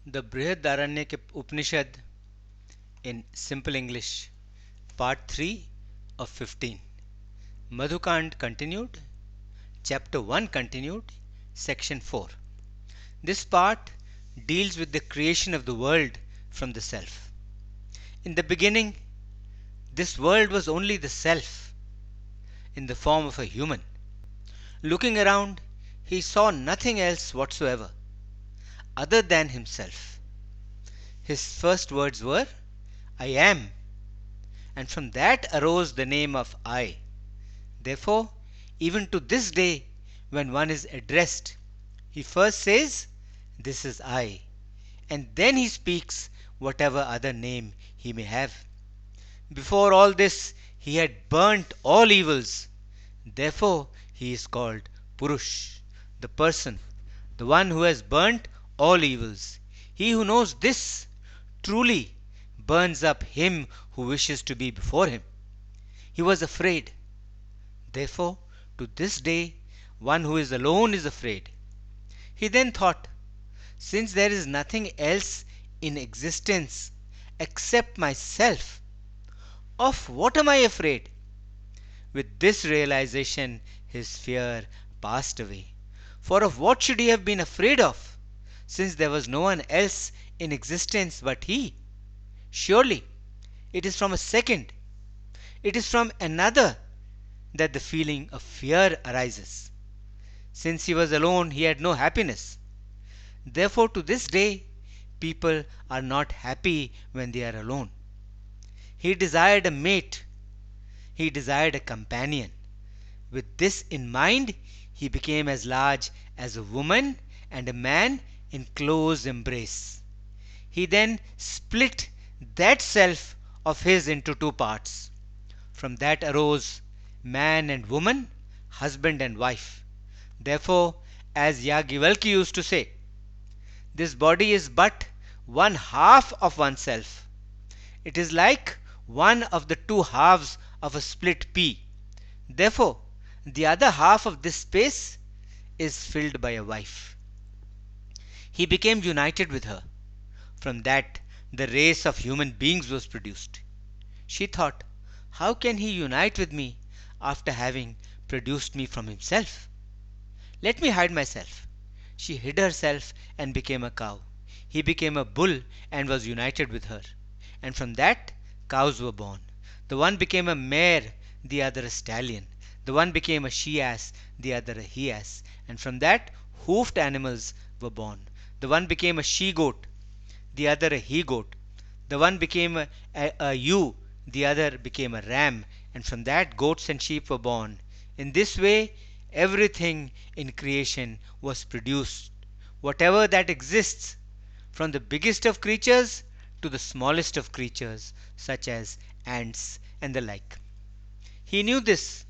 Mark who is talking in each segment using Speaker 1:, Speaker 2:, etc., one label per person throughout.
Speaker 1: The Brihad Aranyaka Upanishad in simple English, part 3 of 15. Madhu continued, chapter 1 continued, section 4. This part deals with the creation of the world from the self. In the beginning, this world was only the self in the form of a human. Looking around, he saw nothing else whatsoever other than himself. His first words were, I am, and from that arose the name of I. Therefore, even to this day, when one is addressed, he first says, This is I, and then he speaks whatever other name he may have. Before all this, he had burnt all evils. Therefore, he is called Purush, the person, the one who has burnt all evils. He who knows this truly burns up him who wishes to be before him. He was afraid. Therefore, to this day, one who is alone is afraid. He then thought, since there is nothing else in existence except myself, of what am I afraid? With this realization, his fear passed away. For of what should he have been afraid of, since there was no one else in existence but he? Surely, it is from a second, it is from another that the feeling of fear arises. Since he was alone, he had no happiness. Therefore, to this day, people are not happy when they are alone. He desired a mate. He desired a companion. With this in mind, he became as large as a woman and a man in close embrace. He then split that self of his into two parts. From that arose man and woman, husband and wife. Therefore, as Yagyavalkya used to say, this body is but one half of oneself. It is like one of the two halves of a split pea. Therefore, the other half of this space is filled by a wife. He became united with her. From that, the race of human beings was produced. She thought, how can he unite with me after having produced me from himself? Let me hide myself. She hid herself and became a cow. He became a bull and was united with her. And from that, cows were born. The one became a mare, the other a stallion. The one became a she-ass, the other a he-ass. And from that, hoofed animals were born. The one became a she-goat, the other a he-goat. The one became a ewe, the other became a ram. And from that, goats and sheep were born. In this way, everything in creation was produced. Whatever that exists, from the biggest of creatures to the smallest of creatures, such as ants and the like. He knew this,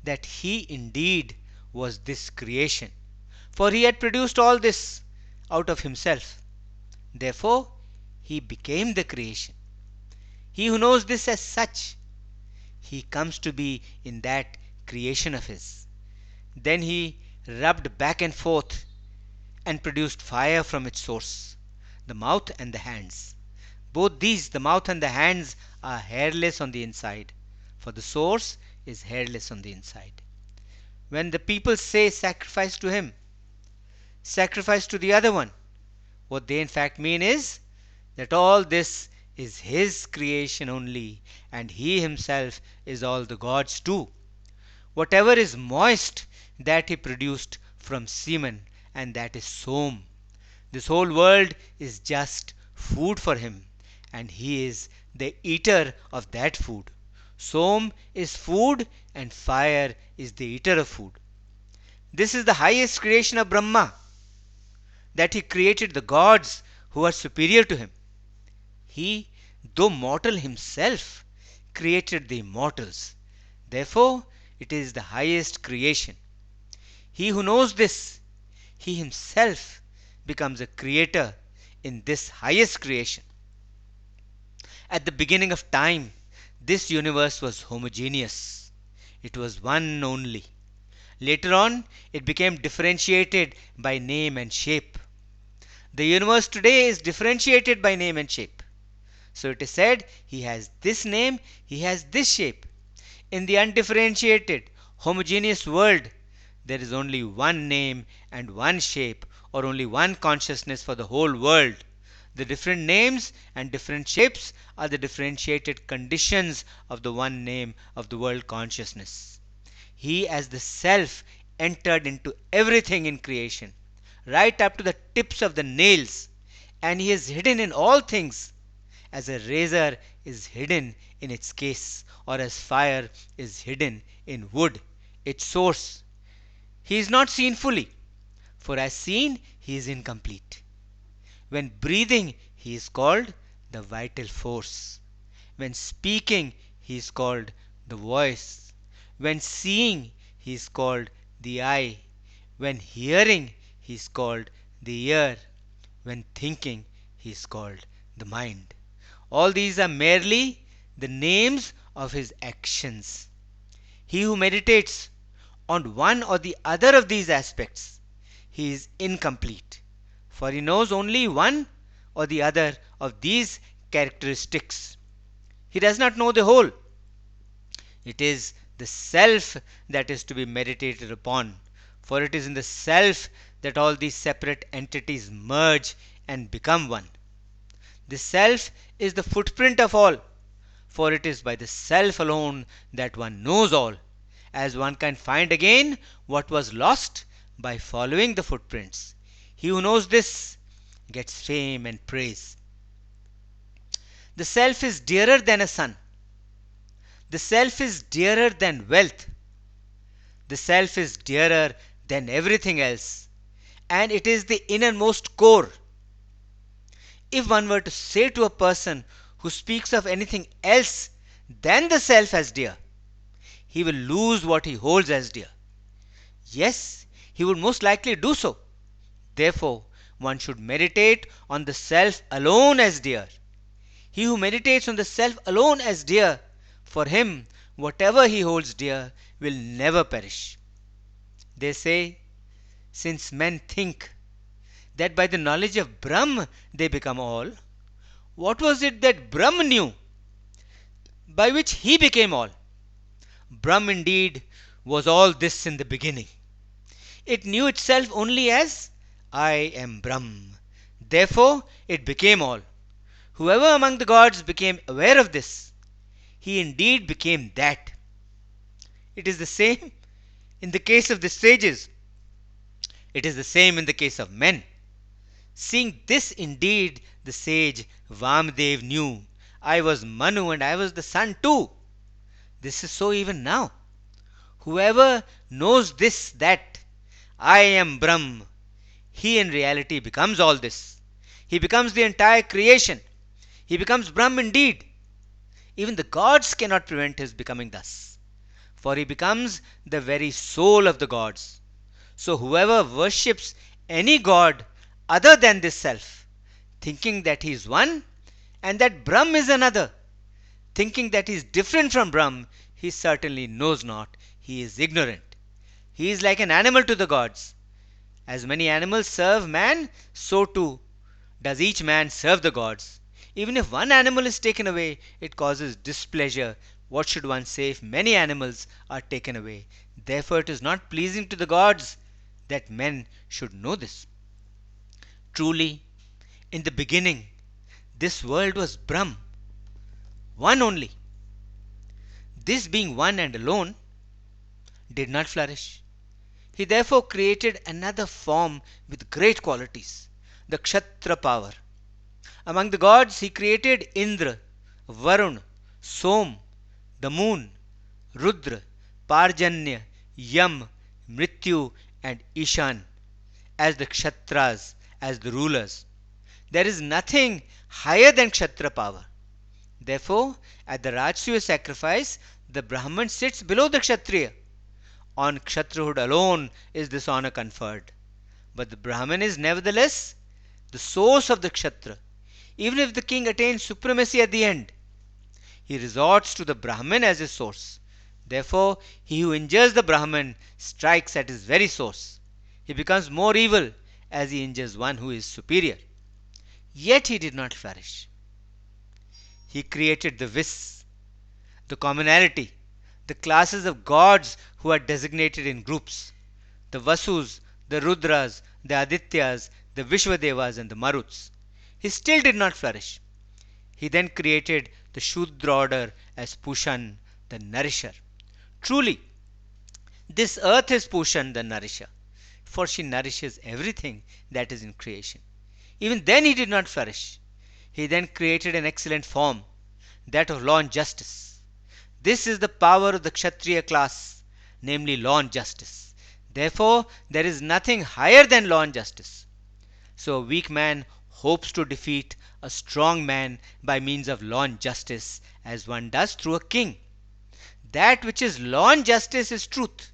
Speaker 1: that he indeed was this creation, for he had produced all this out of himself. Therefore, he became the creation. He who knows this as such, he comes to be in that creation of his. Then he rubbed back and forth and produced fire from its source, the mouth and the hands. Both these, the mouth and the hands, are hairless on the inside, for the source is hairless on the inside. When the people say sacrifice to him, sacrifice to the other one, what they in fact mean is that all this is his creation only, and he himself is all the gods too. Whatever is moist, that he produced from semen, and that is som. This whole world is just food for him, and he is the eater of that food. Som is food, and fire is the eater of food. This is the highest creation of Brahma, that he created the gods who are superior to him. He, though mortal himself, created the immortals. Therefore, it is the highest creation. He who knows this, he himself becomes a creator in this highest creation. At the beginning of time, this universe was homogeneous. It was one only. Later on, it became differentiated by name and shape. The universe today is differentiated by name and shape. So it is said, he has this name, he has this shape. In the undifferentiated, homogeneous world, there is only one name and one shape, or only one consciousness for the whole world. The different names and different shapes are the differentiated conditions of the one name of the world consciousness. He, as the Self, entered into everything in creation, right up to the tips of the nails, and he is hidden in all things, as a razor is hidden in its case, or as fire is hidden in wood, its source. He is not seen fully, for as seen, he is incomplete. When breathing, he is called the vital force. When speaking, he is called the voice. When seeing, he is called the eye. When hearing, he is called the ear. When thinking, he is called the mind. All these are merely the names of his actions. He who meditates on one or the other of these aspects, he is incomplete, for he knows only one or the other of these characteristics. He does not know the whole. It is the Self that is to be meditated upon, for it is in the Self that all these separate entities merge and become one. The Self is the footprint of all, for it is by the Self alone that one knows all, as one can find again what was lost by following the footprints. He who knows this gets fame and praise. The Self is dearer than a son. The Self is dearer than wealth. The Self is dearer than everything else, and it is the innermost core. If one were to say to a person who speaks of anything else than the Self as dear, he will lose what he holds as dear. Yes, he would most likely do so. Therefore, one should meditate on the Self alone as dear. He who meditates on the Self alone as dear, for him whatever he holds dear will never perish. They say, since men think that by the knowledge of Brahm they become all, what was it that Brahm knew, by which he became all? Brahm indeed was all this in the beginning. It knew itself only as I am Brahm. Therefore it became all. Whoever among the gods became aware of this, he indeed became that. It is the same in the case of the sages. It is the same in the case of men. Seeing this indeed, the sage Vamdev knew, I was Manu and I was the sun too. This is so even now. Whoever knows this, that I am Brahm, he in reality becomes all this. He becomes the entire creation. He becomes Brahm indeed. Even the gods cannot prevent his becoming thus, for he becomes the very soul of the gods. So whoever worships any god other than this Self, thinking that he is one and that Brahm is another, thinking that he is different from Brahm, he certainly knows not. He is ignorant. He is like an animal to the gods. As many animals serve man, so too does each man serve the gods. Even if one animal is taken away, it causes displeasure. What should one say if many animals are taken away? Therefore it is not pleasing to the gods that men should know this. Truly, in the beginning, this world was Brahm, one only. This being one and alone did not flourish. He therefore created another form with great qualities, the Kshatriya power. Among the gods he created Indra, Varun, Som, the moon, Rudra, Parjanya, Yam, Mrityu and Ishan as the Kshatras, as the rulers. There is nothing higher than Kshatriya power. Therefore, at the Rajasuya sacrifice, the Brahman sits below the Kshatriya. On Kshatriyahood alone is this honor conferred. But the Brahman is nevertheless the source of the Kshatriya. Even if the king attains supremacy at the end, he resorts to the Brahman as his source. Therefore, he who injures the Brahman strikes at his very source. He becomes more evil as he injures one who is superior. Yet he did not flourish. He created the vis, the commonality, the classes of gods who are designated in groups, the Vasus, the Rudras, the Adityas, the Vishwadevas, and the Maruts. He still did not flourish. He then created the Shudra order as Pushan, the nourisher. Truly, this earth is Pushan, the nourisher, for she nourishes everything that is in creation. Even then he did not flourish. He then created an excellent form, that of law and justice. This is the power of the Kshatriya class, namely law and justice. Therefore, there is nothing higher than law and justice. So a weak man hopes to defeat a strong man by means of law and justice, as one does through a king. That which is law and justice is truth.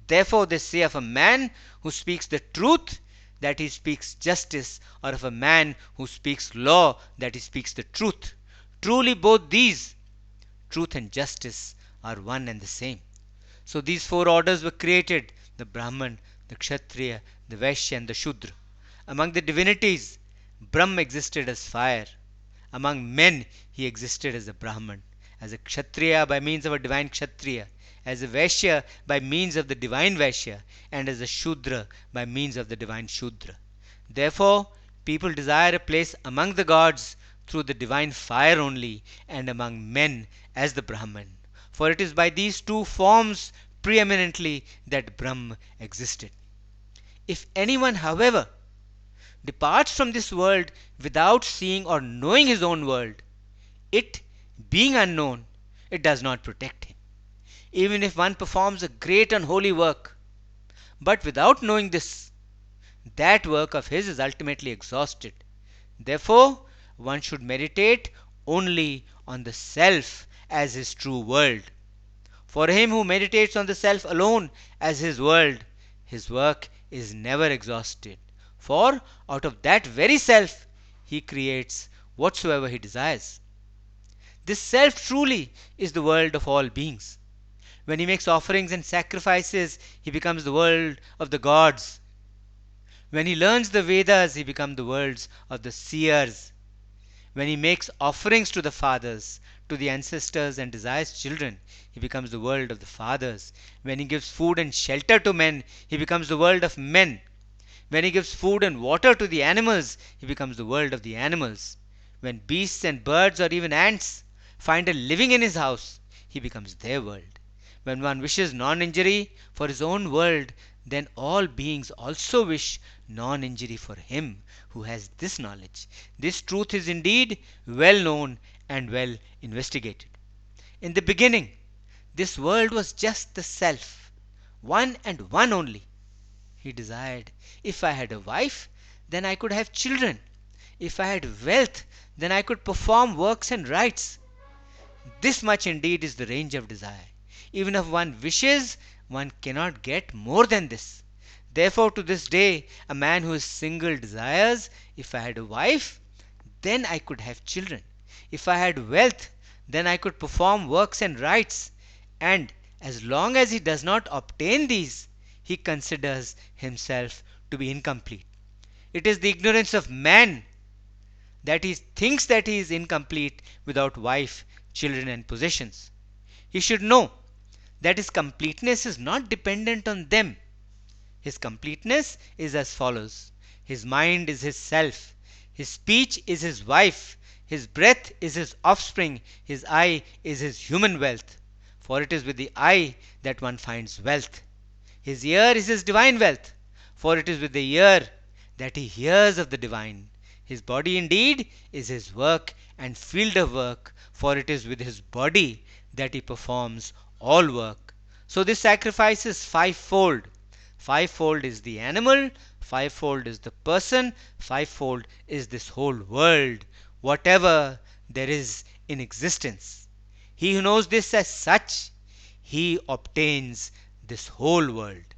Speaker 1: Therefore, they say of a man who speaks the truth that he speaks justice, or of a man who speaks law that he speaks the truth. Truly, both these, truth and justice, are one and the same. So these four orders were created: the Brahman, the Kshatriya, the Vaishya, and the Shudra. Among the divinities, Brahm existed as fire. Among men, he existed as a Brahman, as a Kshatriya by means of a divine Kshatriya, as a Vaishya by means of the divine Vaishya, and as a Shudra by means of the divine Shudra. Therefore, people desire a place among the gods through the divine fire only, and among men as the Brahman. For it is by these two forms preeminently that Brahm existed. If anyone, however, departs from this world without seeing or knowing his own world, it, being unknown, it does not protect him. Even if one performs a great and holy work, but without knowing this, that work of his is ultimately exhausted. Therefore, one should meditate only on the self as his true world. For him who meditates on the self alone as his world, his work is never exhausted. For out of that very self, he creates whatsoever he desires. This self truly is the world of all beings. When he makes offerings and sacrifices, he becomes the world of the gods. When he learns the Vedas, he becomes the worlds of the seers. When he makes offerings to the fathers, to the ancestors, and desires children, he becomes the world of the fathers. When he gives food and shelter to men, he becomes the world of men. When he gives food and water to the animals, he becomes the world of the animals. When beasts and birds or even ants find a living in his house, he becomes their world. When one wishes non-injury for his own world, then all beings also wish non-injury for him who has this knowledge. This truth is indeed well known and well investigated. In the beginning, this world was just the self, one and one only. He desired, if I had a wife, then I could have children. If I had wealth, then I could perform works and rites. This much indeed is the range of desire. Even if one wishes, one cannot get more than this. Therefore, to this day, a man who is single desires, if I had a wife, then I could have children. If I had wealth, then I could perform works and rites. And as long as he does not obtain these, he considers himself to be incomplete. It is the ignorance of man that he thinks that he is incomplete without wife, children, and possessions. He should know that his completeness is not dependent on them. His completeness is as follows: his mind is his self, his speech is his wife, his breath is his offspring, his eye is his human wealth. For it is with the eye that one finds wealth. His ear is his divine wealth, for it is with the ear that he hears of the divine. His body indeed is his work and field of work, for it is with his body that he performs all work. So this sacrifice is fivefold. Fivefold is the animal, fivefold is the person, fivefold is this whole world, whatever there is in existence. He who knows this as such, he obtains this whole world.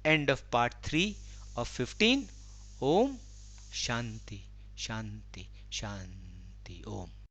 Speaker 1: End of part 3 of 15. Om Shanti, Shanti, Shanti. Om.